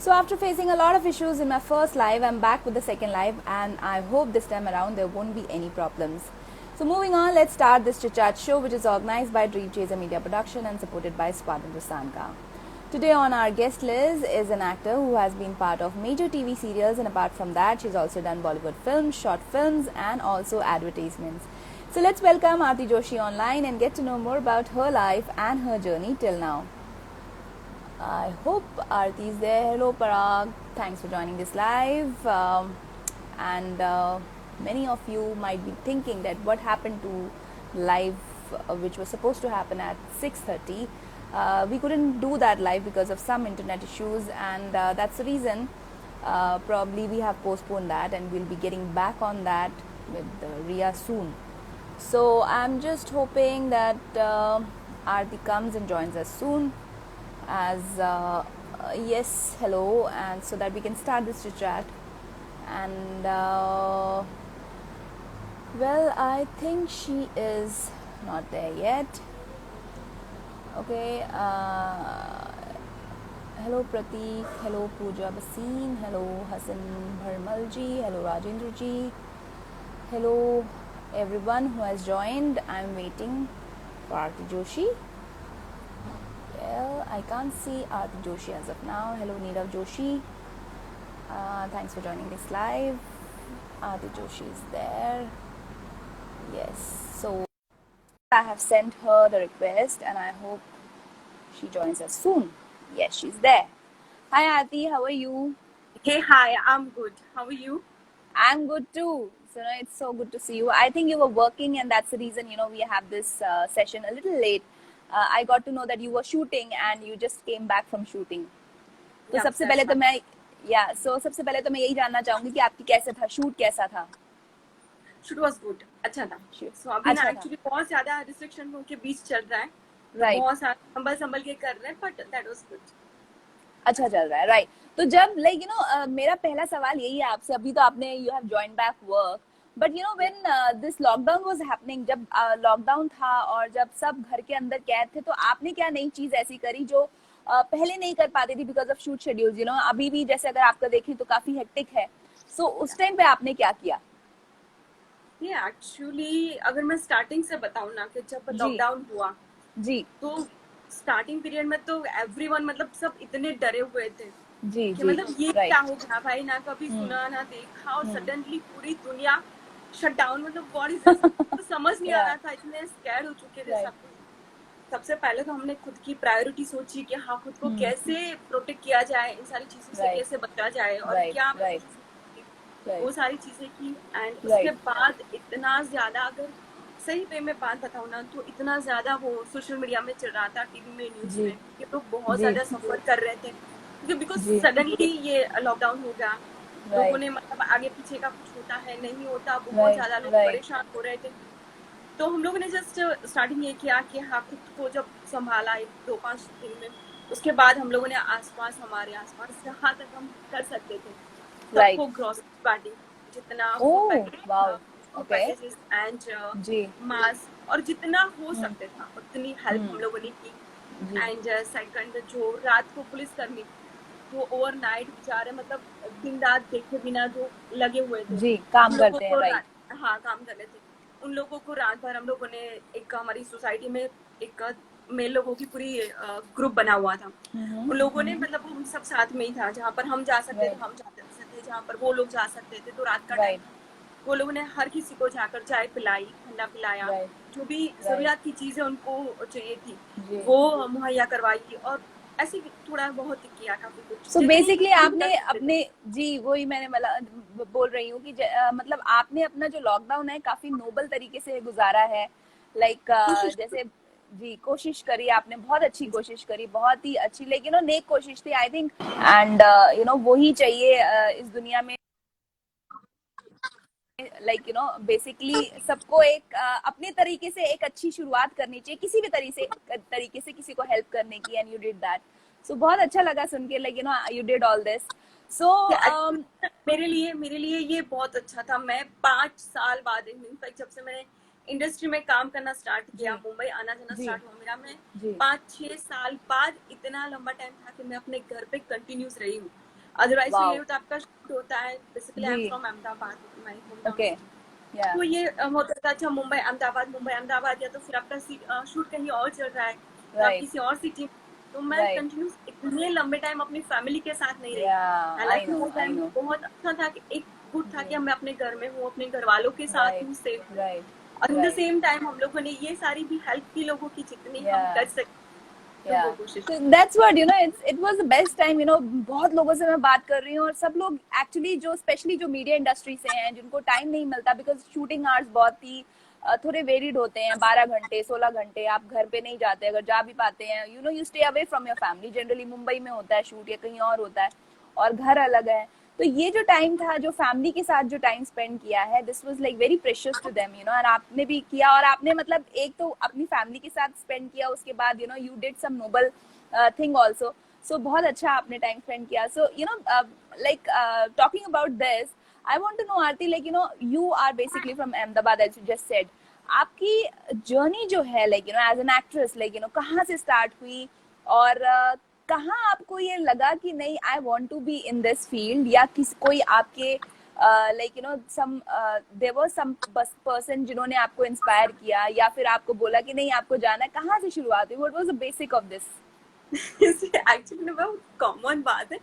So after facing a lot of issues in my first live, I'm back with the second live, and I hope this time around there won't be any problems. So moving on, let's start this Chit Chat show, which is organized by Dream Chaser Media Production and supported by Swadhandra Sanka. Today on our guest list is an actor who has been part of major TV serials, and apart from that, she's also done Bollywood films, short films, and also advertisements. So let's welcome Aarti Joshi online and get to know more about her life and her journey till now. I hope Aarti is there. Hello Parag, thanks for joining this live. Many of you might be thinking that what happened to live which was supposed to happen at 6:30. We couldn't do that live because of some internet issues, and that's the reason probably we have postponed that, and we'll be getting back on that with Ria soon. So I'm just hoping that Aarti comes and joins us soon. Yes, hello, and so that we can start this chit chat. And well, I think she is not there yet. Okay. Hello Prateek, hello Pooja Basin, hello Hassan Bharmal ji, hello Rajendra ji, hello everyone who has joined. I'm waiting for Aarti Joshi. Well, I can't see Aarti Joshi as of now. Hello Neerav Joshi. Thanks for joining this live. Aarti Joshi is there. Yes. So I have sent her the request, and I hope she joins us soon. Yes, she's there. Hi Aarti, how are you? Hey, hi, I'm good. How are you? I'm good too. So it's so good to see you. I think you were working, and that's the reason we have this session a little late. I got to know that you were shooting and you just came back from shooting. तो सबसे पहले तो मैं यही जानना चाहूंगी कि आपकी कैसे था शूट, कैसा था? शूट वाज गुड, अच्छा था। सो अभी ना एक्चुअली बहुत ज्यादा रिस्ट्रिक्शन के बीच चल रहा है, राइट, बहुत सारा संभल के कर रहे हैं, बट दैट वाज गुड। अच्छा चल रहा है, राइट। तो जब मेरा पहला सवाल यही है आपसे, अभी तो आपने you have join back work, but when this lockdown was happening, जब लॉकडाउन था और जब सब घर के अंदर कैद थे, तो आपने क्या नई चीज ऐसी करी जो पहले नहीं कर पाती थी बिकॉज ऑफ शूट शेड्यूल? अभी भी जैसे अगर आपका देखें तो काफी हेक्टिक है, सो उस टाइम पे आपने क्या किया? ये एक्चुअली अगर मैं स्टार्टिंग से बताऊं ना, कि जब लॉकडाउन हुआ जी, तो स्टार्टिंग पीरियड में तो एवरीवन मतलब सब इतने डरे हुए थे जी, कि जी, मतलब ये क्या हो गया भाई, ना कभी सुना ना देखा, और सडनली पूरी दुनिया शट डाउन, मतलब व्हाट इज दिस, तो समझ नहीं आ रहा था, इतने स्कैर्ड हो चुके थे सब। सबसे पहले तो हमने खुद की प्रायोरिटी सोची कि हाँ, खुद को कैसे प्रोटेक्ट किया जाए, इन सारी चीजों से कैसे बचा जाए, और क्या वो सारी चीजें की। एंड उसके बाद इतना ज्यादा, अगर सही वे में बात बताऊं ना, तो इतना ज्यादा वो सोशल मीडिया में चल रहा था, टीवी में, न्यूज में, कि लोग बहुत ज्यादा सफर कर रहे थे, क्योंकि बिकॉज सडनली ये लॉकडाउन हो गया। लोगों ने मतलब आगे पीछे का कुछ होता है, नहीं होता, बहुत ज्यादा लोग परेशान हो रहे थे। तो हम लोगों ने जस्ट स्टार्टिंग ये किया कि हाँ, खुद को जब संभाला 2-5 दिन में, उसके बाद हम लोगों ने हमारे आसपास जहाँ तक हम कर सकते थे सबको ग्रोसरी बांटी, जितना पैकेजेस एंड मास्क, और जितना हो सकते था उतनी हेल्प हम लोगों ने की। एंड सेकंड, जो रात को पुलिसकर्मी जो ओवरनाइट बेचारे मतलब दिन रात देखे बिना जो लगे हुए थे, जी, काम करते हैं, हाँ, काम कर रहे थे, उन लोगों को रात भर हम लोगों ने एक हमारी सोसाइटी में एक मेल लोगों की पूरी ग्रुप बना हुआ था, उन लोगों ने मतलब हम सब साथ में ही था, जहाँ पर हम जा सकते थे हम जाते थे, जहाँ पर वो लोग जा सकते थे। तो रात का टाइम वो लोगों ने हर किसी को जाकर चाय पिलाई, ठंडा पिलाया, जो भी जरूरत की चीजें उनको चाहिए थी वो मुहैया करवाई, और ऐसे थोड़ा बहुत किया, काफी कुछ। So basically आपने अपने, जी वही मैंने बोल रही हूँ कि मतलब आपने अपना जो लॉकडाउन है काफी नोबल तरीके से गुजारा है, जैसे जी कोशिश करी आपने, बहुत अच्छी कोशिश करी, बहुत ही अच्छी, लेकिन नेक कोशिश थी आई थिंक, एंड वही चाहिए इस दुनिया में, बेसिकली सबको एक अपने तरीके से एक अच्छी शुरुआत करनी चाहिए, किसी भी तरीके से किसी को हेल्प करने की, एंड यू डिड दैट। सो बहुत अच्छा लगा सुन के, यू डिड ऑल दिस। सो मेरे लिए ये बहुत अच्छा था। मैं 5 साल बाद, इनफैक्ट जब से मैंने इंडस्ट्री में काम करना स्टार्ट किया, मुंबई आना जाना स्टार्ट हुआ मेरा, मैं 5-6 साल बाद इतना लंबा टाइम था कि मैं अपने घर पे कंटिन्यूस रही हूँ। अदरवाइज तो Wow. ये होता है आपका शूट होता है, बेसिकली आई एम जी. From Ahmedabad, my home town Okay. City. Yeah. तो ये होता था अच्छा मुंबई अहमदाबाद, या तो फिर आपका शूट कहीं और चल रहा है तो आप Right. किसी और सिटी। तो मैं Right. कंटिन्यूस इतने लंबे टाइम अपनी फैमिली के साथ नहीं रही। Yeah. I हालांकि know. वो I टाइम know. बहुत अच्छा था कि एक गुड था जी. कि मैं अपने घर में हूँ, अपने घर वालों के साथ Right. हूँ, सेफ हूँ। Right. और in the Right. Same time हम लोगों ने ये सारी भी हेल्प की लोगों की, जितनी हम Yeah. कर सकते तो वो Yeah. कोशिश। So that's what, it was the best time, बहुत लोगों से मैं बात कर रही हूँ और सब लोग एक्चुअली जो स्पेशली जो मीडिया इंडस्ट्री से हैं जिनको टाइम नहीं मिलता बिकॉज शूटिंग आवर्स बहुत ही थोड़े वेरिड होते हैं, 12 घंटे 16 घंटे आप घर पे नहीं जाते, अगर जा भी पाते हैं you stay away from your family, generally Mumbai में होता है शूट या कहीं और होता है और घर अलग है। तो ये जो टाइम था जो फैमिली के साथ जो टाइम स्पेंड किया है, this was like very precious to them, और आपने भी किया और आपने मतलब एक तो अपनी फैमिली के साथ स्पेंड किया, उसके बाद you did some noble thing also. So बहुत अच्छा आपने टाइम स्पेंड किया। So like talking about this, I want to know Aarti, like you are basically from Ahmedabad as you just said, आपकी जर्नी जो है like as an actress, like कहाँ से start हुई और कहाँ आपको ये लगा कि नहीं I want to be in this field, या किसी कोई आपके like some there was some person जिन्होंने आपको इंस्पायर किया या फिर आपको बोला कि नहीं आपको जाना है, कहाँ से शुरुआत हुई, what was the basic of this? Actually बहुत कॉमन बात है।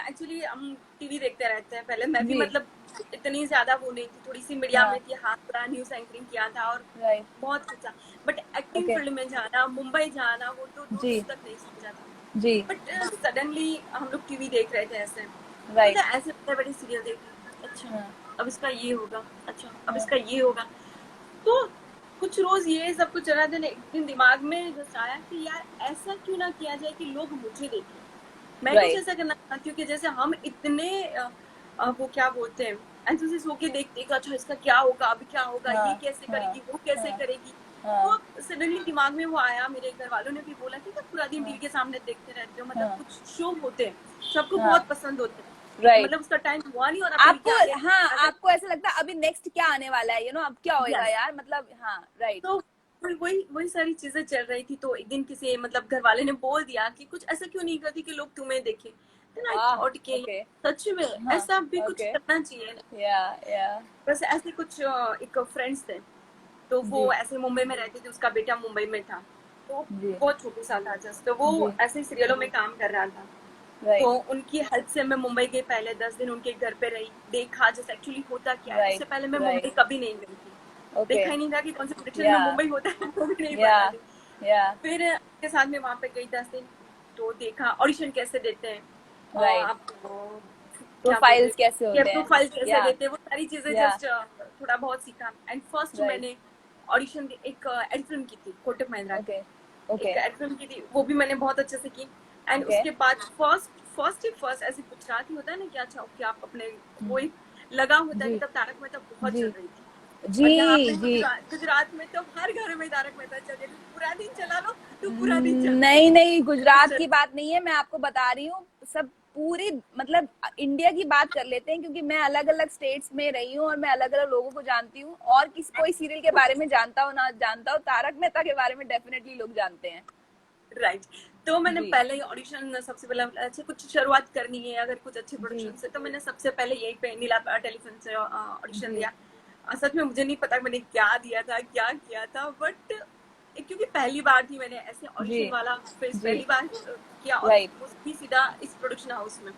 एक्चुअली हम टीवी देखते रहते हैं, पहले मैं भी जी. मतलब इतनी ज्यादा वो नहीं थी, थोड़ी सी मीडिया हाँ. में थी, हाथ थोड़ा न्यूज एंकरिंग किया था और राइट. बहुत कुछ था। But acting okay. फील्ड में जाना, मुंबई जाना, वो तो दूर जी. दूर तक नहीं सोचा था। जी. बट सडनली हम लोग टीवी देख रहे थे ऐसे, राइट. मतलब ऐसे बड़े बड़े सीरियल देख रहे थे, अच्छा हाँ. अब इसका ये होगा, अच्छा अब हाँ. इसका ये होगा। तो कुछ रोज ये सब कुछ चला था, एक दिन दिमाग में जस्ट आया कि यार ऐसा क्यों ना किया जाए कि लोग मुझे देखें। मैं कुछ राइट. ऐसा करना चाहती हूँ कि जैसे हम इतने वो क्या बोलते हैं, एंथुसियास्ट होके देखते कि अच्छा इसका क्या होगा, अभी क्या होगा, ये हाँ. कैसे हाँ. करेगी, वो कैसे हाँ. करेगी। हाँ. तो सडनली दिमाग में वो आया, मेरे घर वालों ने भी बोला कि क्या पूरा दिन हाँ. टीवी के सामने देखते रहते हो, मतलब हाँ. कुछ शो होते हैं सबको हाँ. बहुत पसंद होते हैं, राइट. मतलब उसका टाइम हुआ नहीं और आप टीवी आपको, के आगे हाँ, अगर आपको ऐसा लगता है अभी नेक्स्ट क्या आने वाला है, अब क्या होएगा यस। यार, मतलब हाँ. राइट. तो वही वही सारी चीजें चल रही थी। तो एक दिन किसी मतलब घर वाले ने बोल दिया कि कुछ ऐसा क्यों नहीं करती कि लोग तुम्हें देखें। देन आई वाह. थॉट कि ओके. सच में हाँ. ऐसा भी कुछ ओके. करना चाहिए। या. या. बस ऐसे कुछ एक फ्रेंड्स थे, तो वो जी. ऐसे मुंबई में रहते थे, उसका बेटा मुंबई में था, तो जी. बहुत छोटू सा था जस्ट, तो वो जी. ऐसे सीरियलों में काम कर रहा था। राइट. तो उनकी हेल्प से मैं मुंबई गई, पहले 10 दिन उनके घर पे रही, देखा जैसे एक्चुअली होता क्या है। राइट. उससे पहले मैं राइट. मुंबई कभी नहीं गई थी, ओके. देखा ही नहीं था कि कौन से प्रोडक्शन में या. मुंबई होता है, वो भी नहीं या. पता थी। या. फिर के साथ में वहां पे गई 10 दिन, तो देखा ऑडिशन कैसे देते हैं, राइट. आप क्या प्रोफाइल्स बोलते कैसे हैं, होते हैं? प्रोफाइल कैसे या. देते हैं, वो सारी चीजें या. जस्ट थोड़ा बहुत सीखा। And first right. मैंने ऑडिशन एक एड फिल्म की थी, कोटक महिंद्रा की, ओके. ओके. एक एड फिल्म की थी, वो भी मैंने बहुत अच्छे से की। And okay. उसके बाद फर्स्ट ऐसे गुजराती होता है ना कि अच्छा ओके आप अपने कोई लगा होता है जी. कि तब तारक मेहता बहुत जी. चल रही थी। और यहाँ जी. पे जी. गुजरात में तो हर घर में तारक मेहता चल रही है, पूरा दिन चला लो तो पूरा दिन चल नहीं नहीं, गुजरात चल- की बात नहीं है, मैं आपको बता रही हूँ सब पूरी, मतलब इंडिया की बात कर लेते हैं क्योंकि मैं अलग अलग स्टेट्स में रही हूँ और मैं अलग अलग लोगों को जानती हूँ, और किसी कोई सीरियल के बारे में जानता हो ना जानता हो, तारक मेहता के बारे में डेफिनेटली लोग जानते हैं। राइट। तो मैंने जी. पहले ही ऑडिशन, सबसे पहले अच्छे कुछ शुरुआत करनी है अगर कुछ अच्छे जी. प्रोडक्शन से, तो मैंने सबसे पहले यही पे नीला टेलीफिल्म से ऑडिशन जी. दिया। सच में मुझे नहीं पता मैंने क्या दिया था, क्या किया था, बट क्योंकि पहली बार थी मैंने ऐसे जी. ऑडिशन वाला फेस, जी. पहली बार किया, और राइट. वो भी सीधा इस प्रोडक्शन हाउस में।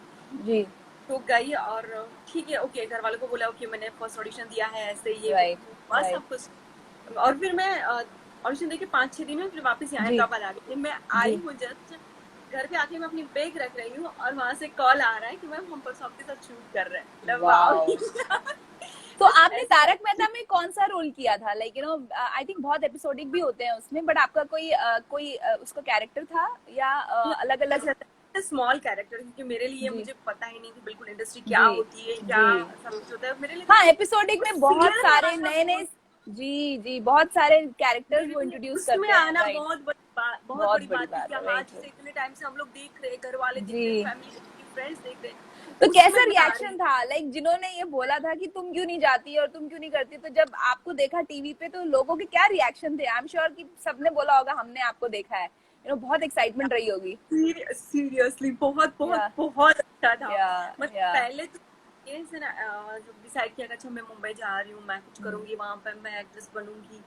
जी. तो गई और ठीक है ओके, घर वालों को बोला ओके मैंने फर्स्ट ऑडिशन दिया है, ऐसे ये राइट. बस राइट. सब कुछ। और फिर मैं ऑडिशन देके 5-6 दिन में फिर वापस यहाँ जी. हैदराबाद आ गई। फिर मैं आई जी. हूँ जस्ट घर पे आके मैं अपनी बैग रख रही हूँ और वहां से कॉल आ रहा है कि मैम हम परसों आपके साथ शूट कर रहे हैं। वाओ. तो बस आपने ऐसे तारक मेहता में कौन सा रोल किया था, लाइक आई थिंक बहुत एपिसोडिक भी होते हैं उसमें, बट आपका कोई उसका कैरेक्टर था या अलग अलग? स्मॉल कैरेक्टर, क्योंकि मेरे लिए जी. मुझे पता ही नहीं थी बिल्कुल इंडस्ट्री क्या जी. होती है, क्या जी. सब कुछ होता है मेरे लिए। हाँ, एपिसोडिक में बहुत सीरियल सारे आना नए नए, जी जी, बहुत सारे कैरेक्टर्स वो इंट्रोड्यूस उसमें करते हैं। आना राइट. बहुत बहुत बहुत बड़ी बड़ी बात थी बात कि है. हाँ राइट. जैसे इतने टाइम से हम लोग देख रहे, घर वाले देख जी. रहे, फैमिली देख रही, फ्रेंड्स देख रहे, तो उसमें कैसा मैं आ रही रिएक्शन था, लाइक जिन्होंने ये बोला था कि तुम क्यों नहीं जाती और तुम क्यों नहीं करती, तो जब आपको देखा टीवी पे तो लोगों के क्या रिएक्शन थे? आई एम श्योर कि सबने बोला होगा हमने आपको देखा है, बहुत एक्साइटमेंट रही होगी। सीरियसली बहुत बहुत Yeah. बहुत अच्छा था। Yeah, मतलब yeah. पहले तो ये से ना जब डिसाइड किया कि अच्छा मैं मुंबई जा रही हूँ, मैं कुछ करूंगी वहां पर, मैं एक्ट्रेस बनूंगी,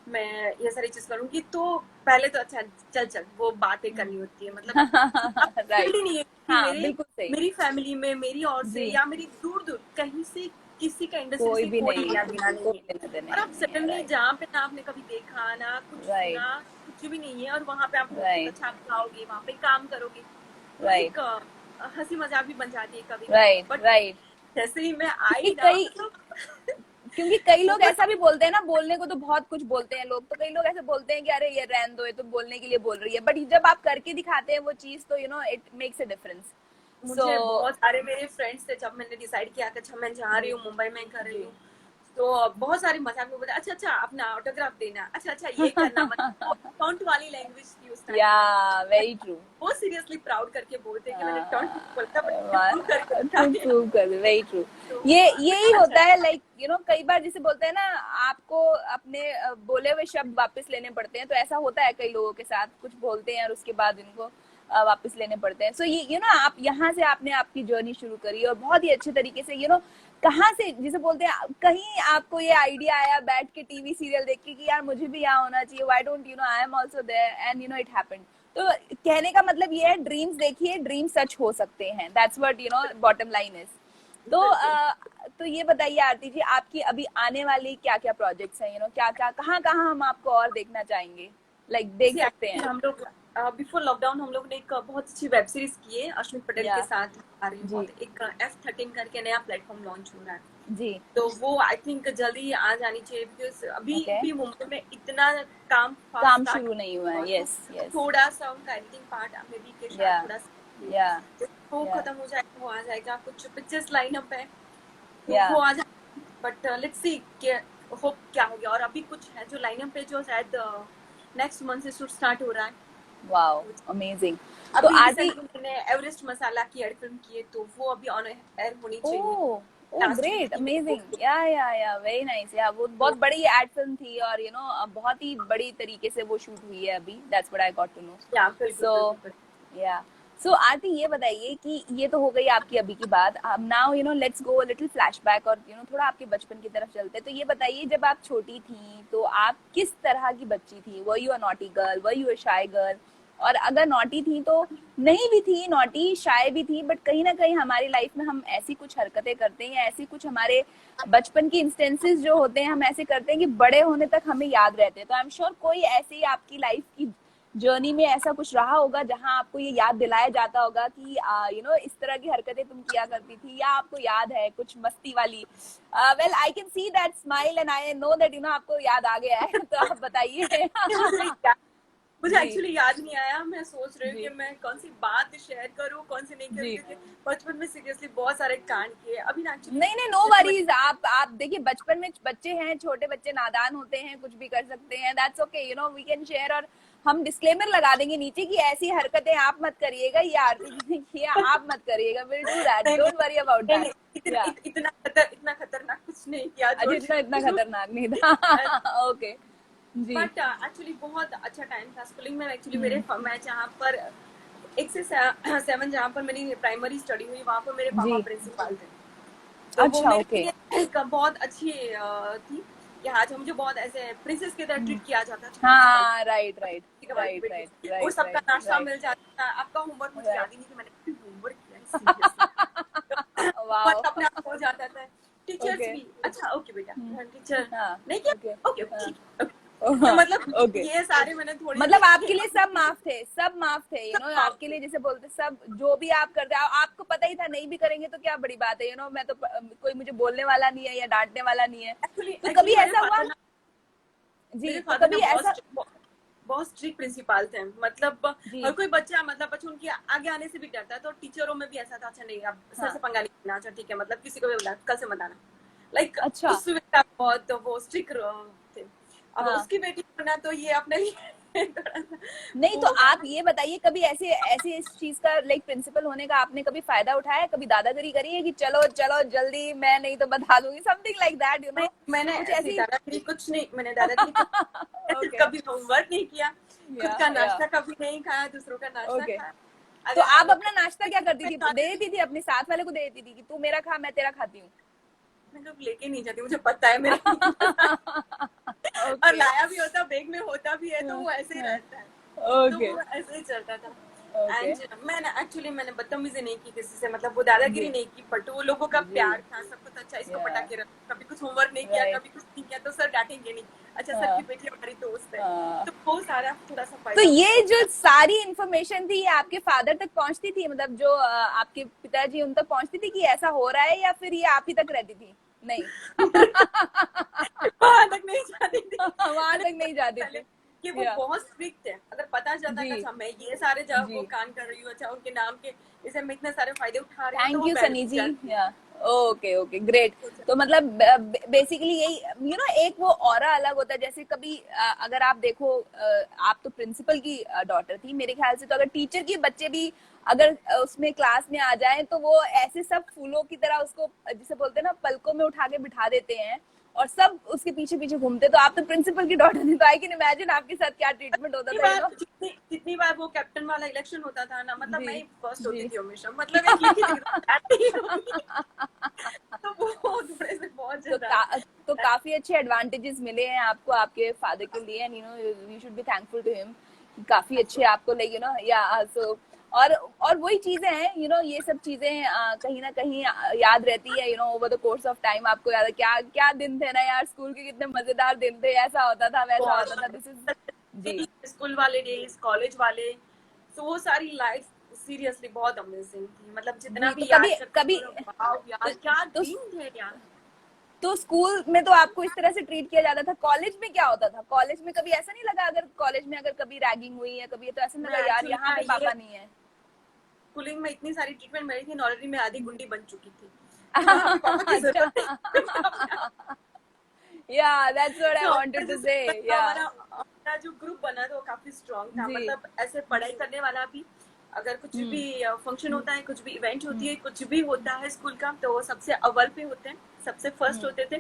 मैं ये सारी चीज करूंगी, तो पहले तो अच्छा चल वो बातें करनी होती है, मतलब राइट। फील्ड ही नहीं है कि हाँ, मेरे बिल्कुल सही। मेरी फैमिली में मेरी और से जी, या मेरी दूर दूर कहीं से किसी का इंडस्ट्री कोई से भी कोई नहीं, लेना देना कोई नहीं है। लेना देना और ही आप नहीं है। सडनली राइट, जहाँ पे ना आपने कभी देखा ना कुछ राइट, सुना, कुछ भी नहीं है, और वहां पे आप राइट, अच्छा आप जाओगे, वहां पे काम करोगे, तो राइट, एक हंसी मजाक भी बन जाती है कभी कभी। Right, but right. जैसे ही मैं क्योंकि आई ना, कई मतलब क्योंकि कई लोग बहुत ऐसा भी बोलते हैं ना, बोलने को तो बहुत कुछ बोलते हैं लोग, तो कई लोग ऐसे बोलते हैं कि अरे ये रहन दो, ये तो बोलने के लिए बोल रही है, बट जब आप करके दिखाते हैं वो चीज, तो इट मेक्स अ डिफरेंस। सो मुझे बहुत सारे मेरे फ्रेंड्स थे, जब मैंने डिसाइड किया कि अच्छा मैं जा रही जी, हूँ मुंबई में कर रही जी। हूँ, तो बहुत सारे मजाक में बोले अच्छा अच्छा अपना ऑटोग्राफ देना, अच्छा अच्छा ये करना, मतलब टोंट वाली लैंग्वेज थी उस टाइम या, पे। Very true. वो सीरियसली प्राउड करके बोलते हैं कि मैंने टोंट बोलता, बट प्रूव करके ट्रू, दिखाया। प्रूव कर, वेरी ट्रू। तो ये यही अच्छा होता है, लाइक कई बार जिसे बोलते हैं ना, आपको अपने बोले हुए शब्द वापस लेने पड़ते हैं, तो ऐसा होता है कई लोगों के साथ, कुछ बोलते हैं और उसके बाद इनको वापस लेने पड़ते हैं। सो ये आप यहाँ से आपने आपकी जर्नी शुरू करी और बहुत ही अच्छे तरीके से कहाँ से, जिसे बोलते हैं, कहीं आपको ये आइडिया आया बैठ के टीवी सीरियल देख के कि यार मुझे भी यहाँ होना चाहिए, why don't I am also there, and it happened. तो कहने का मतलब ये है, ड्रीम्स देखिए, ड्रीम सच हो सकते हैं, that's what bottom line is. तो बिल्कुल। तो ये बताइए आरती जी, आपकी अभी आने वाली क्या क्या प्रोजेक्ट्स हैं, क्या क्या, कहाँ कहाँ हम आपको और देखना चाहेंगे, देख सकते हैं? हम लोग बिफोर लॉकडाउन हम लोग ने एक बहुत अच्छी वेब सीरीज की है अश्विन पटेल या, के साथ, आ रही है जी, बहुत, एक F13 करके नया प्लेटफॉर्म लॉन्च हो रहा है, जी। तो वो आई थिंक जल्दी आ जानी चाहिए, बिकॉज अभी ओके, भी मुंबई में इतना काम फास्ट काम स्टार्ट शुरू नहीं हुआ है। तो यस, यस। थोड़ा सा उनका एडिटिंग पार्ट मे बी के या, साथ थोड़ा सा या, तो वो या, खत्म हो जाएगा, वो आ जाएगा, कुछ पिक्चर्स लाइनअप है तो या। वो आ जाएगा, बट लेट्स सी के होप क्या हो गया। और अभी कुछ है जो लाइनअप पे जो शायद नेक्स्ट मंथ से शूट स्टार्ट हो रहा है। Wow, amazing. तो अभी आरती, रिसेंटली मैंने एवरेस्ट मसाला की एड फिल्म की है, तो वो अभी ऑन एयर होनी चाहिए ओह, ओह लास्ट वीक ग्रेट, की मेरे को। अमेजिंग, या वेरी नाइस। या वो तो बहुत बड़ी एड फिल्म थी, और बहुत ही बड़ी तरीके से वो शूट हुई है अभी, that's what I got to know. या बिल्कुल सो बिल्कुल। या, सो आरती ये बताइए कि ये तो हो गई आपकी अभी की बात, now let's go little flashback, और थोड़ा आपके बचपन की तरफ चलते हैं। तो ये बताइए, जब आप छोटी थी तो आप किस तरह की बच्ची थी? Were you a naughty girl, were you a shy girl? और अगर नॉटी थी तो, नहीं भी थी नॉटी, शाय भी थी, बट कहीं ना कहीं हमारी लाइफ में हम ऐसी कुछ हरकतें करते हैं, या ऐसी कुछ हमारे बचपन की इंस्टेंसेस जो होते हैं, हम ऐसे करते हैं कि बड़े होने तक हमें याद रहते हैं। तो आई एम श्योर कोई ऐसी आपकी लाइफ की जर्नी में ऐसा कुछ रहा होगा जहां आपको ये याद दिलाया जाता होगा कि इस तरह की हरकतें तुम किया करती थी, या आपको याद है कुछ मस्ती वाली? Well, I can see that smile and I know that आपको याद आ गया है। तो आप बताइए। मुझे जी, एक्चुअली याद नहीं आया, मैं सोच रही हूँ कि जी, मैं कौन सी बात शेयर करूँ कौन सी नहीं करूँ, जी। क्योंकि बचपन में सीरियसली बहुत सारे कांड किए। अभी ना एक्चुअली नहीं नहीं, नो वरीज। आप देखिए, बचपन में बच्चे हैं, छोटे बच्चे नादान होते हैं, कुछ भी कर सकते हैं, that's okay, we can share. और हम डिस्क्लेमर लगा देंगे नीचे कि ऐसी हरकतें आप मत करिएगा, ये आरती जी ने किया, आप मत करिएगा, विल डू दैट, नहीं नहीं डोंट वरी अबाउट नहीं दैट। नहीं, या, इतना खतरनाक कुछ नहीं किया अच्छा, जो इतना जो खतरनाक नहीं था। Okay, ji. बट एक्चुअली बहुत अच्छा टाइम था स्कूलिंग में। एक्चुअली मेरे हम्म, मैं जहाँ पर 1 से 7 जहाँ पर मेरी प्राइमरी स्टडी हुई, वहाँ पर मेरे पापा जी। प्रिंसिपल थे, तो वो अच्छा, मेरे ओके। लिए एक बहुत अच्छी थी कि आज मुझे बहुत ऐसे प्रिंसेस की तरह ट्रीट किया जाता था प्रिंसिपल। हाँ, राइट, राइट, ठीक है, राइट, राइट, और राइट, सबका राइट, नाश्ता राइट, मिल जाता था। आपका होमवर्क मुझे राइट। याद ही नहीं कि मैंने होमवर्क किया है सीरियसली। वाओ। होमवर्क अपने आप हो जाता था। Teachers okay. भी अच्छा ओके बेटा टीचर हाँ, नहीं किया, ओके। ओके हाँ, ठीक है, ओके। तो मतलब ओके। ये सारे मैंने थोड़ी मतलब देखे आपके लिए सब हैं। माफ थे, सब माफ थे, सब आपके लिए जैसे बोलते सब, जो भी आप करते आपको पता ही था, नहीं भी करेंगे तो क्या बड़ी बात है, मैं तो कोई मुझे बोलने वाला नहीं है या डांटने वाला नहीं है। एक्चुअली तो कभी एक्चुअली ऐसा हुआ? जी, मेरे तो फादर ना कभी ऐसा? बहुत स्ट्रिक्ट प्रिंसिपल थे, मतलब जी, हर कोई बच्चा मतलब बच्चा उनके आगे आने से भी डरता है, तो टीचरों में भी ऐसा था, अच्छा नहीं अब सर हाँ, से पंगा नहीं लेना, अच्छा ठीक है, मतलब किसी को भी बोला कल से मत आना, लाइक अच्छा, उस समय बहुत वो स्ट्रिक्ट थे। अब हाँ। उसकी बेटी होना तो ये अपने लिए थोड़ा सा नहीं, तो वो होगा आप ना। ये बताइए, कभी ऐसे ऐसे इस चीज का, प्रिंसिपल होने का आपने कभी फायदा उठाया है? कभी दादागिरी करी है कि चलो चलो जल्दी, मैं नहीं तो बता दूंगी, समथिंग लाइक दैट, नहीं मैंने कुछ ऐसी ऐसी? दादागिरी कुछ नहीं, मैंने दादागिरी कुछ ओके। कभी होमवर्क नहीं किया, खुद का नाश्ता कभी नहीं खाया, दूसरों का नाश्ता Okay. खाया। तो अगर आप अपना नाश्ता क्या करती थी? मैं दे देती थी अपने साथ वाले को, दे देती थी कि तू मेरा खा मैं तेरा खाती हूँ? लोग लेके नहीं जाती, मुझे पता है मेरे और Okay. लाया भी होता, बैग में होता भी है, तो वो ऐसे ही रहता है, तो Okay. वो ऐसे ही चलता था। Okay. एंड मैंने बदतमीजी नहीं की किसी से, मतलब वो दादागिरी जी नहीं की, बट वो लोगों का जी प्यार था, सब कुछ अच्छा, इसको पटा yeah के रख, कभी कुछ होमवर्क नहीं किया, right कभी कुछ नहीं किया तो सर डांटेंगे नहीं, अच्छा सर की हाँ बेटी हमारी दोस्त है, हाँ। तो वो सारा थोड़ा सा तो फायदा ये उठाते जो थे। सारी इंफॉर्मेशन थी ये आपके फादर तक पहुंचती थी, मतलब जो आपके पिताजी उन तक पहुंचती थी कि ऐसा हो रहा है, या फिर ये आप ही तक रहती थी? नहीं वहां तक नहीं जाती थी। वहां मैंने तक नहीं जाती पहले थी। कि वो या बहुत स्ट्रिक्ट है, अगर पता चलता जी कि अच्छा मैं ये सारे जब जी वो कान कर रही हूँ, अच्छा उनके नाम के इसे मैं इतने सारे फायदे उठा रही हूँ, तो थैंक वो यू बैठ सनी जी। जाती है। या ओके ओके ग्रेट। तो मतलब बेसिकली यही एक वो ऑरा अलग होता है। जैसे कभी अगर आप देखो, आप तो प्रिंसिपल की डॉटर थी, मेरे ख्याल से तो अगर टीचर की बच्चे भी अगर उसमें क्लास में आ जाए तो वो ऐसे सब फूलों की तरह उसको जिसे बोलते हैं ना पलकों में उठा के बिठा देते हैं और सब उसके पीछे पीछे घूमते। तो आप तो प्रिंसिपल की डॉटर थी, तो आई कैन इमेजिन आपके साथ क्या ट्रीटमेंट होता जितनी था, बार जितनी जितनी बार वो कैप्टन वाला इलेक्शन होता था ना, मतलब जी मैं ही फर्स्ट जी होती थी हमेशा, मतलब एक लिखी थी तो वो थोड़े से बहुत तो ज्यादा तो काफी अच्छे एडवांटेजेस मिले हैं आपको आपके फादर के लिए, and you should be thankful to him. काफी अच्छे आपको लाइक या सो और वही चीजें हैं ये सब चीजें कहीं ना कहीं याद रहती है over the course of time. आपको याद है क्या क्या दिन थे ना यार, स्कूल के कितने मजेदार दिन थे, ऐसा होता था वैसा होता था। दिस इज जी स्कूल वाले डेज, कॉलेज वाले, तो वो सारी लाइफ सीरियसली बहुत अमेजिंग थी, मतलब जितना जी। तो भी कभी याद करती कभी हूँ ना, वाओ तो, यार क्या तो दिन थे यार। तो स्कूल में तो आपको इस तरह से ट्रीट किया जाता था, कॉलेज में क्या होता था? कॉलेज में कभी ऐसा नहीं लगा, अगर कॉलेज में अगर कभी रैगिंग हुई है कभी, तो ऐसा नहीं मैं लगा यार एक्चुअली यहाँ ना पे ये पापा नहीं है? स्कूलिंग में इतनी सारी ट्रीटमेंट मिली थी, ऑलरेडी मैं आधी गुंडी बन चुकी थी, तो वहां पे पापा की अच्छा जरूरत नहीं। या दैट्स व्हाट आई तो वांटेड टू से। या हमारा हमारा जो ग्रुप बना था वो काफी स्ट्रांग था, जी मतलब ऐसे पढ़ाई करने वाला भी, अगर कुछ भी फंक्शन होता है, कुछ भी इवेंट होती है, कुछ भी होता है स्कूल का, तो वो सबसे अव्वल पे होते हैं, सबसे फर्स्ट होते थे।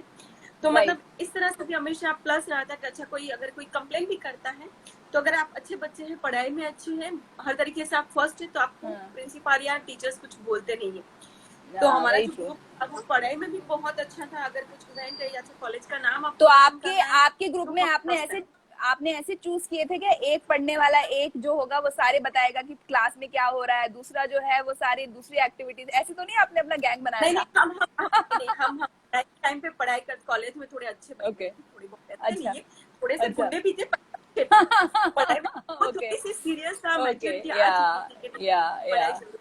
तो राइट मतलब इस तरह से भी हमेशा प्लस रहा था कि अच्छा कोई अगर कोई कंप्लेन भी करता है, तो अगर आप अच्छे बच्चे हैं, पढ़ाई में अच्छे हैं, हर तरीके से आप फर्स्ट है, तो आपको प्रिंसिपल या टीचर्स कुछ बोलते नहीं है। तो हमारा वेरी जो ट्रू। ग्रुप था वो पढ़ाई में भी बहुत अच्छा था, अगर कुछ इवेंट है या कॉलेज का नाम तो आपको रोशन आपके करना है आपके ग्रुप तो में हम फर्स्ट है। आपने ऐसे चूज किए थे क्या, एक पढ़ने वाला एक जो होगा वो सारे बताएगा कि क्लास में क्या हो रहा है, दूसरा जो है वो सारी दूसरी एक्टिविटीज, ऐसे तो नहीं आपने अपना गैंग बनाया नहीं नहीं, था? हम टाइम पे पढ़ाई कर, कॉलेज में थोड़े अच्छे बच्चे ओके थे, थोड़ी बहुत ऐसे नहीं अच्छा है, थोड़े से अच्छा गुंडे भी थे पर अच्छे थे। पढ़ाई में वो ओके थोड़ी सी सीरियस था, ओके मैच्योरिटी आ या चुकी थी कि या पढ़ाई शुरू,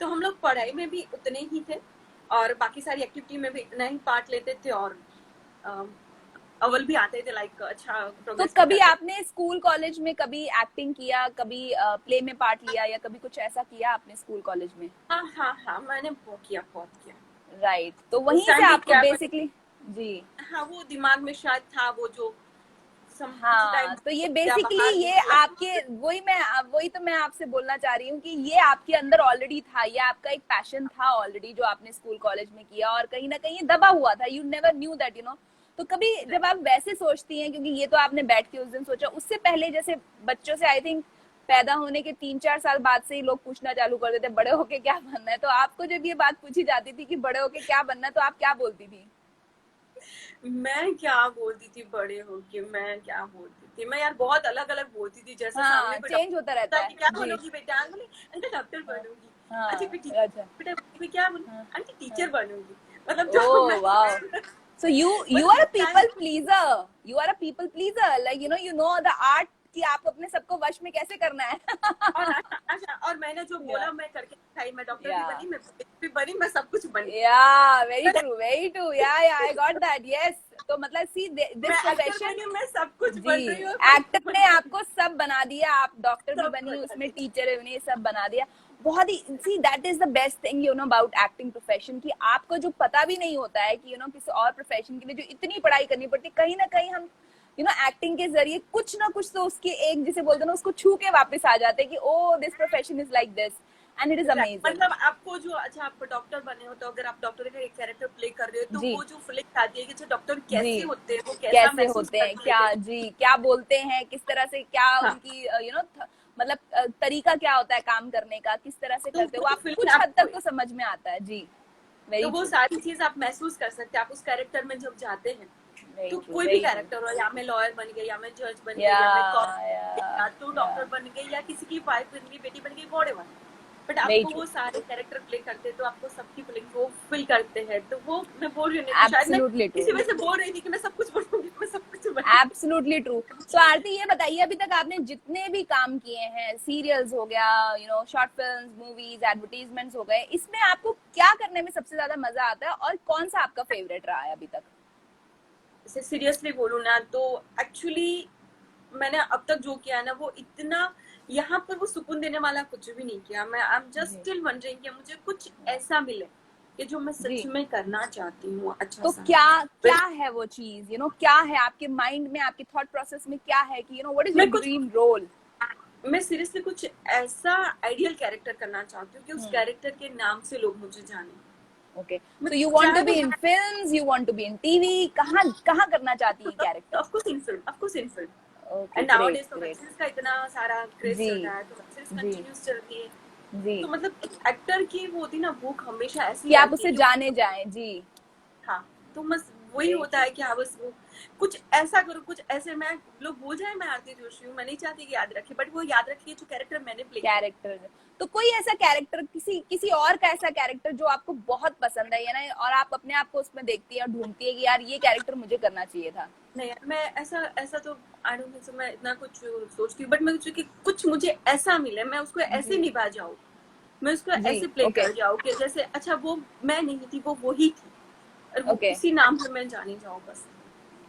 तो हम लोग पढ़ाई में भी उतने ही थे और बाकी सारी एक्टिविटी में भी इतना ही पार्ट लेते थे, और अव्वल भी आते थे, लाइक अच्छा तो प्रोग्रेस भी कभी करते थे। आपने स्कूल कॉलेज में कभी एक्टिंग किया, कभी प्ले में पार्ट लिया, या कभी कुछ ऐसा किया आपने स्कूल कॉलेज में? हाँ हाँ हाँ, मैंने वो किया, बहुत किया। राइट तो उस वहीं से टाइम भी आपको किया, बट बेसिकली जी हाँ वो दिमाग में शायद था, वो जो कुछ टाइम हाँ। तो ये या बेसिकली बाहर ये निकला। आपके वही तो मैं आपसे बोलना चाह रही हूँ कि ये आपके अंदर ऑलरेडी था, ये आपका एक पैशन था ऑलरेडी जो आपने स्कूल कॉलेज में किया, और कहीं ना कहीं दबा हुआ था, यू नेवर न्यू दैट तो कभी जब आप वैसे सोचती हैं, क्योंकि ये तो आपने बैठ के उस दिन सोचा, उससे पहले जैसे बच्चों से आई थिंक पैदा होने के 3-4 साल बाद से ही लोग पूछना चालू कर देते बड़े होके क्या बनना है, तो आपको जब ये बात पूछी जाती थी कि बड़े होके क्या बनना है, तो आप क्या बोलती थी? मैं क्या बोलती थी बड़े होके, मैं क्या बोलती थी, मैं यार बहुत अलग अलग बोलती थी, जैसे हाँ सामने कोई चेंज होता रहता डॉक्टर है कि क्या जी। बनोगी बेटा, बोले अंकल डॉक्टर बनूंगी, हाँ अच्छा फिर अच्छा बेटा फिर क्या बनूं, हाँ आंटी हाँ टीचर बनूंगी, मतलब जो Oh मैं wow. So you मतलब are a उस time people pleaser. You are a people pleaser. Like you know the art कि आपको अपने सबको वश में कैसे करना है. और अच्छा अच्छा, और मैंने जो Yeah, बोला मैं करके दिखाई, मैं डॉक्टर भी yeah, बनी, मैं भी बनी, मैं सब कुछ बनी। yeah. Very true, very true. Yeah, yeah. I got that. Yes. तो मतलब see this मैं एक्टर profession बनी, मैं सब कुछ बन जी रही हूँ, सब एक्टर कुछ बन ने रही हूँ, आपको सब बना दिया, आप डॉक्टर भी सब बनी, बना उसमें दिया। टीचर बनी, सब बना दिया। बहुत ही see that is the best thing about acting profession, कि आपको जो पता भी नहीं होता है कि किसी और प्रोफेशन के लिए जो इतनी पढ़ाई करनी पड़ती, कहीं ना कहीं हम एक्टिंग के जरिए कुछ ना कुछ तो उसके एक जिसे बोलते हैं ना उसको छू के वापस आ जाते हैं कि oh this profession is like this. And it is amazing. मतलब आपको जो, अच्छा आप डॉक्टर बने हो तो अगर आप डॉक्टर का एक कैरेक्टर प्ले कर रहे हो तो जी वो जो फीलिंग आती है कि अच्छा डॉक्टर कैसे जी, होते हैं, वो कैसा कैसे महसूस होते हैं, करते क्या हैं। जी क्या बोलते हैं, किस तरह से, क्या हाँ, उनकी मतलब तरीका क्या होता है काम करने का, किस तरह से तो करते हैं, वो वो जो आप फीलिंग कुछ हद आपको, तक तो समझ में आता है। जी, तो वेरी वो ट्रू, सारी चीज आप महसूस कर सकते हैं आप उस कैरेक्टर में जब जाते हैं। वेरी तो ट्रू, कोई भी वेरी ट्रू। कैरेक्टर हो, या मैं लॉयर बन गई, या मैं जज बन या गई, या मैं कॉप, या या तो या डॉक्टर बन गई, या किसी की वाइफ बन गई, बेटी बन गई, व्हाटएवर। बट वेरी आपको ट्रू, वो सारे कैरेक्टर प्ले करते हैं तो आपको सबकी फीलिंग वो फील करते हैं। तो वो मैं बोल रही हूँ, नहीं तो शायद मैं एब्सोल्युटली ट्रू, इसी वजह से बोल रही थी कि मैं सब कुछ बोलूंगी, मैं सब कुछ बनी। Absolutely true. सो आरती, ये बताइए, अभी तक आपने जितने भी काम किए हैं, सीरियल्स हो गया, शॉर्ट फिल्म्स, मूवीज, एडवर्टीजमेंट्स हो गए, इसमें आपको क्या करने में सबसे ज्यादा मजा आता है और कौन सा आपका फेवरेट रहा है अभी तक? इसे सीरियसली बोलूँ ना तो एक्चुअली मैंने अब तक जो किया है ना वो इतना यहाँ पर वो सुकून देने वाला कुछ भी नहीं किया। मैं आई एम जस्ट जी स्टिल वंडरिंग कि मुझे कुछ ऐसा मिले कि जो मैं जी, सच में करना चाहती हूँ अच्छा तो सा। क्या क्या Well, है वो चीज, क्या है आपके माइंड में, आपके थॉट प्रोसेस में क्या है कि व्हाट इज योर मैं कुछ ड्रीम रोल? मैं सीरियसली कुछ ऐसा आइडियल कैरेक्टर करना चाहती हूँ कि उस कैरेक्टर के नाम से लोग मुझे जाने। ओके, मैं सो यू वांट टू चाहे बी वो in films, you want to be in TV, कहाँ कहाँ करना चाहती है character? Of course in film, of course in film. Okay, and now great days तो वेब ग्रेट। सीरीज का इतना सारा क्रेज जी चल रहा है, तो वेब सीरीज जी कंटिन्यूस चलती है। जी, तो मतलब एक एक्टर की वो होती ना भूख हमेशा ऐसी कि आप रहती है उससे कि जाने जाएं। जी, हाँ, तो बस वही वेरी होता ट्रू। है कि हाँ बस वो कुछ ऐसा करूँ, कुछ ऐसे मैं, लोग भूल जाए मैं आरती जोशी हूँ, मैं नहीं चाहती कि याद रखे, बट वो याद रखिए जो कैरेक्टर मैंने प्ले किया। कैरेक्टर, तो कोई ऐसा कैरेक्टर, किसी किसी और का ऐसा कैरेक्टर जो आपको बहुत पसंद है, ना, और आप अपने आप को उसमें देखती है और ढूंढती है कि यार ये कैरेक्टर मुझे करना चाहिए था? नहीं यार, मैं ऐसा ऐसा तो आई डोंट थिंक सो, मैं इतना कुछ सोचती हूँ, बट मैं सोचती हूँ कि कुछ मुझे ऐसा मिले, मैं उसको ऐसे जी निभा जाऊँ, मैं उसको जी, ऐसे प्ले ओके कर जाऊँ कि जैसे अच्छा वो मैं नहीं थी, वो वही थी, और वो ओके उसी नाम से मैं जानी जाऊँ बस।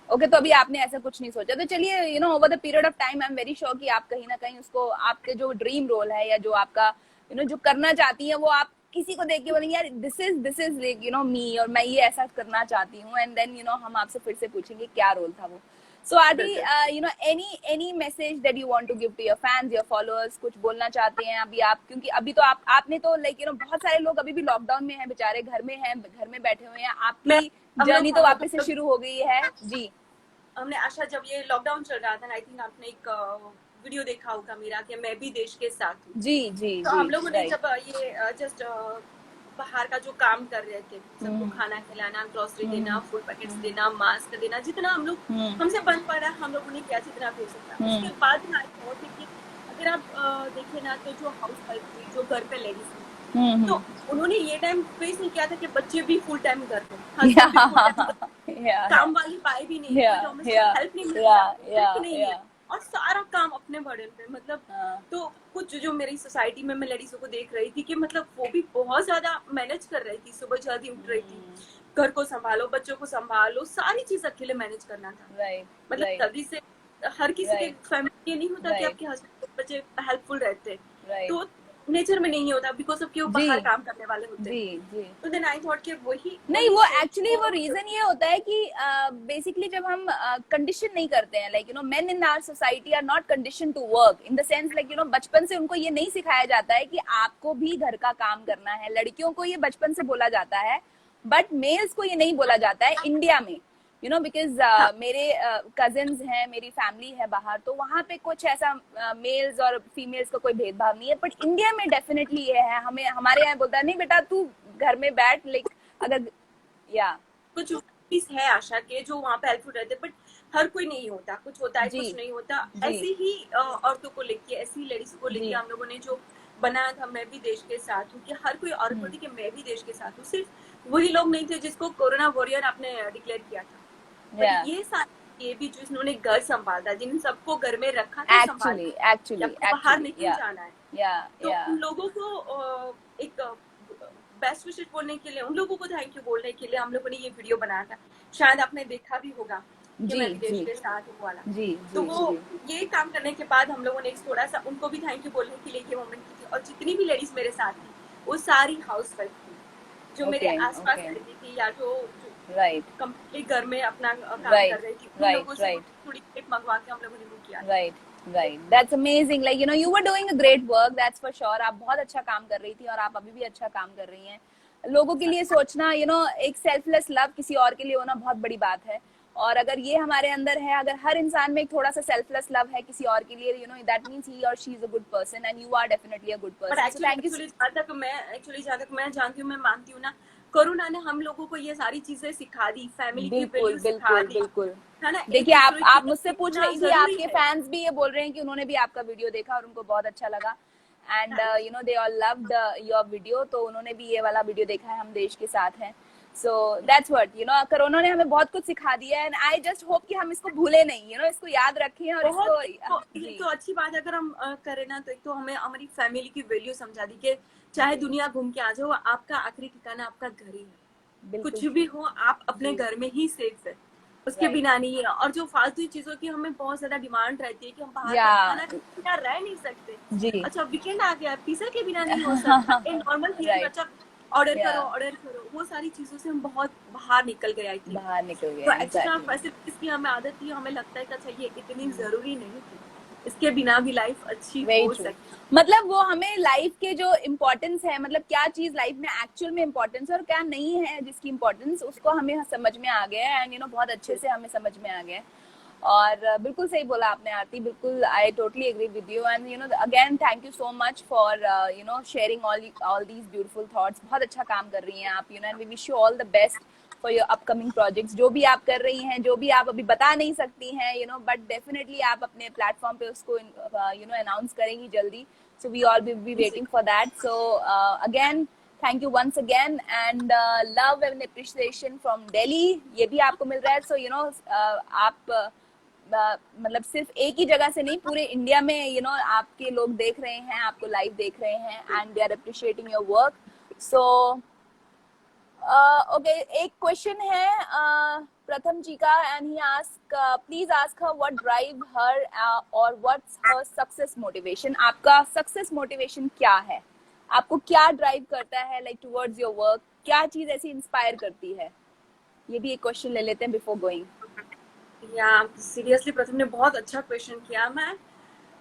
ओके। तो अभी आपने ऐसा कुछ नहीं सोचा, तो चलिए, over the period of time I am very sure कि आप कहीं ना कहीं उसको, आपके जो ड्रीम रोल है या जो आपका जो करना चाहती है, वो आप किसी को देख के बोलेंगे यार दिस इज लाइक मी, और मैं ये ऐसा करना चाहती हूँ, एंड देन हम आपसे फिर से पूछेंगे क्या रोल था वो। सो आदि, बिल्कुल। Any message that you want to give to your fans, your followers, कुछ बोलना चाहते हैं अभी आप? क्योंकि अभी तो आपने तो लाइक बहुत सारे लोग अभी भी लॉकडाउन में हैं, बेचारे घर में हैं, घर में बैठे हुए हैं, मैं आपकी हम लोग जर्नी तो हम लोग वापस से हम लोग शुरू हो गई है। जी हमने आशा, जब ये लॉकडाउन चल रहा था ना, आई थिंक आपने एक वीडियो देखा होगा मेरा कि मैं भी देश के साथ हूँ। जी जी तो जी, हम लोगों ने राइट। जब ये जस्ट बाहर का जो काम कर रहे थे, सबको हम्म खाना खिलाना, ग्रोसरी देना, हम्म फूड पैकेट्स हम्म देना, मास्क देना, जितना हम लोग हम्म हमसे बन पड़ा हम लोगों ने किया जितना भी हो सकता। हम्म उसके बाद में आई थॉट कि अगर आप देखें ना तो जो हाउस वाइफ थी, जो घर पे लेडीज थी, हम्म, तो उन्होंने ये टाइम फेस नहीं किया था कि बच्चे भी फुल टाइम घर पे, या हस्बैंड भी फुल टाइम घर, या काम वाली पाई भी नहीं, या कोई डोमेस्टिक या हेल्प नहीं मिल रही या आपको, या कुक नहीं या है, और सारा काम अपने बर्डन पे, मतलब। हाँ, तो कुछ जो मेरी सोसाइटी में मैं लेडीजों को देख रही थी कि मतलब वो भी बहुत ज्यादा मैनेज कर रही थी, सुबह जल्दी उठ रही थी, घर को संभालो, बच्चों को संभालो, सारी चीज अकेले मैनेज करना था। राइट मतलब राइट जल्दी से हर किसी के राइट फैमिली ये नहीं होता कि राइट आपके हस्बैंड बच्चे हेल्पफुल रहते हैं, राइट, तो नेचर में नहीं होता, बिकॉज ऑफ कि वो जी बाहर काम करने वाले होते हैं। जी जी। तो देन आई थॉट कि वही नहीं, वही वो सोच एक्चुअली वो रीजन ये होता है कि बेसिकली जब हम कंडीशन नहीं करते हैं, like men in our society are not condition to work, in the sense like बचपन से उनको ये नहीं सिखाया जाता है कि आपको भी घर का काम करना है। लड़कियों को ये बचपन से बोला जाता है, बट मेल्स को ये नहीं बोला जाता है इंडिया में, बिकॉज हाँ, मेरे कजिन्स हैं, मेरी फैमिली है बाहर, तो वहां पे कुछ ऐसा मेल्स और फीमेल्स का कोई भेदभाव नहीं है, बट इंडिया में डेफिनेटली ये है। हमें हमारे यहाँ बोलता है नहीं बेटा तू घर में बैठ, लाइक अगर, या कुछ चीज है आशा के जो वहाँ पे हेल्पफुल रहते, बट हर कोई नहीं होता, कुछ होता है जी कुछ नहीं होता। जी ऐसी ही औरतों को लेके, ऐसी लेडीज को लेके जी, हम लोगों ने जो बनाया था मैं भी देश के साथ हूँ, कि हर कोई औरत बोलती कि मैं भी देश के साथ हूँ। सिर्फ वही लोग नहीं थे जिसको कोरोना वॉरियर आपने डिक्लेयर किया था, बट या ये सारे ये भी जो इन्होंने घर संभाला, जिन सबको घर में रखा था संभाल एक्चुअली के, कि एक्चुअली आपको बाहर एक्चुअली, नहीं या जाना है, या तो या उन लोगों को एक बेस्ट विशेष बोलने के लिए, उन लोगों को थैंक यू बोलने के लिए हम लोगों ने ये वीडियो बनाया था। शायद आपने देखा भी होगा कि जी मैं विदेश जी के साथ हूँ वाला। जी तो जी वो जी, ये काम करने के बाद हम लोगों ने एक थोड़ा सा उनको भी थैंक यू बोलने के लिए ये मोमेंट की थी, और जितनी भी लेडीज मेरे साथ थी वो सारी हाउस वाइफ थी, जो मेरे ओके आसपास ओके, रहती थी, या जो राइट कंप्लीटली घर में अपना काम कर राइट रही थी, उन राइट लोगों से राइट थोड़ी टिप मंगवा के हम लोगों ने वो किया था। Right. Right, that's amazing. Like, you know, you were doing a great work, that's for sure. आप बहुत अच्छा काम कर रही थी और आप अभी भी अच्छा काम कर रही हैं. लोगों के लिए सोचना, you know, एक selfless love किसी और के लिए होना बहुत बड़ी बात है. और अगर ये हमारे अंदर है, अगर हर इंसान में एक थोड़ा सा selfless love है किसी और के लिए, you know, that means he or she is a good person and you are definitely a good पर person. So thank you. जहाँ तक मैं जानती हूँ, मैं मानती हूँ ना, कोरोना ने हम लोगों को ये सारी चीजें सिखा दी, फैमिली की बिल्कुल वैल्यू सिखा बिल्कुल दी, बिल्कुल. है ना. देखिए, आप दूसरे की मुझसे पूछ इतना रही थी, जरूरी आपके है. फैंस भी ये बोल रहे हैं कि उन्होंने भी आपका वीडियो देखा और उनको बहुत अच्छा लगा and you no they all loved your video. तो उन्होंने भी ये वाला वीडियो देखा है, हम देश के साथ हैं. So that's what, you know, corona ने हमें बहुत कुछ सिखा दिया है एंड आई जस्ट होप कि हम इसको भूले नहीं, यू नो, इसको याद रखें और बहुत इसको तो अच्छी बात है. अगर हम करें ना, तो एक तो हमें हमारी फैमिली की वैल्यू समझा दी कि चाहे दुनिया घूम के आ जाओ, आपका आखिरी ठिकाना आपका घर ही है. कुछ भी हो, आप अपने घर में ही सेफ है, उसके बिना नहीं है. और जो फालतू चीजों की हमें बहुत ज्यादा डिमांड रहती है कि हम बाहर का खाना के बिना रह नहीं सकते. जी. अच्छा, वीकेंड आ गया, पिज्जा के बिना नहीं हो सकता. नॉर्मल थिंग, राइट, अच्छा ऑर्डर करो, वो सारी चीजों से हम बहुत बाहर निकल गए. आई थिंक बाहर निकल गए. तो एक्स्ट्रा एग्जैक्टली. फैसिलिटीज की हमें आदत थी, हमें लगता है कि अच्छा ये इतनी जरूरी नहीं थी, इसके बिना भी लाइफ अच्छी वेरी हो ट्रू. सकती. मतलब वो हमें लाइफ के जो इम्पोर्टेंस है, मतलब क्या चीज लाइफ में एक्चुअल में इम्पोर्टेंस है और क्या नहीं है जिसकी इम्पोर्टेंस, उसको हमें समझ में आ गया है एंड यू नो बहुत अच्छे से हमें समझ में आ गया है. और बिल्कुल सही बोला आपने आरती, बिल्कुल I totally agree with you and you know again thank you so much for you know sharing all these beautiful thoughts. बहुत अच्छा काम कर रही हैं आप, you know, and we wish you all the best for your upcoming projects. जो भी आप कर रही हैं, जो भी आप अभी बता नहीं सकती हैं, यू नो, बट डेफिनेटली आप अपने प्लेटफॉर्म पे उसको यू नो अनाउंस करेंगी जल्दी. So we all will be waiting for that. So again, thank you once again and love and appreciation from Delhi. ये भी आपको मिल रहा है. So you know आप मतलब सिर्फ एक ही जगह से नहीं, पूरे इंडिया में यू नो आपके लोग देख रहे हैं, आपको लाइव देख रहे हैं and they are appreciating your work. So okay, एक क्वेश्चन है प्रथम जी का and he ask please ask her what drive her और व्हाट्स हर सक्सेस मोटिवेशन. आपका सक्सेस मोटिवेशन क्या है? आपको क्या ड्राइव करता है लाइक टुवर्ड्स योर वर्क? क्या चीज ऐसी इंस्पायर करती है? ये भी एक क्वेश्चन ले लेते हैं बिफोर गोइंग. या सीरियसली प्रथम ने बहुत अच्छा क्वेश्चन किया. मैं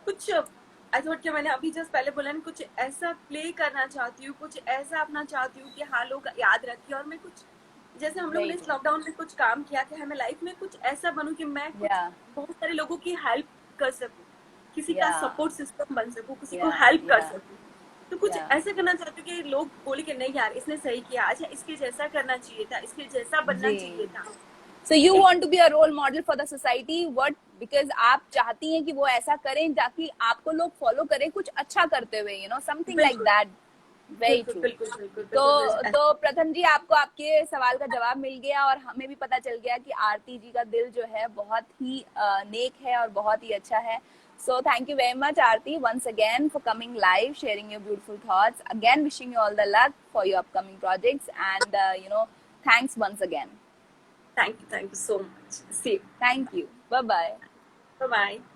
कुछ आई थॉट कि मैंने अभी जस्ट पहले बोला ना, कुछ ऐसा प्ले करना चाहती हूँ, कुछ ऐसा अपना चाहती हूँ कि हाँ लोग याद रखें. और मैं कुछ जैसे हम लोगों ने इस लॉकडाउन में कुछ काम किया कि हमें लाइफ में कुछ ऐसा बनूं कि मैं कुछ बहुत सारे लोगों की हेल्प कर सकूं, किसी का सपोर्ट सिस्टम बन सकूं, किसी को हेल्प कर सकूं. तो कुछ ऐसा करना चाहती हूँ कि लोग बोले कि नहीं यार इसने सही किया, अच्छा इसके जैसा करना चाहिए था, इसके जैसा बनना चाहिए था. So you want to be a role model for the society, what? Because आप चाहती हैं कि वो ऐसा करें ताकि आपको लोग फॉलो करें कुछ अच्छा करते हुए, you know, something like that. Very true. तो प्रथम जी, आपको आपके सवाल का जवाब मिल गया और हमें भी पता चल गया कि आरती जी का दिल जो है बहुत ही नेक है और बहुत ही अच्छा है. So thank you very much Aarti once again for coming live, sharing your beautiful thoughts. Again wishing you all the luck for your upcoming projects and you know thanks once again. Thank you so much. See you. Thank you. Bye bye. Bye bye.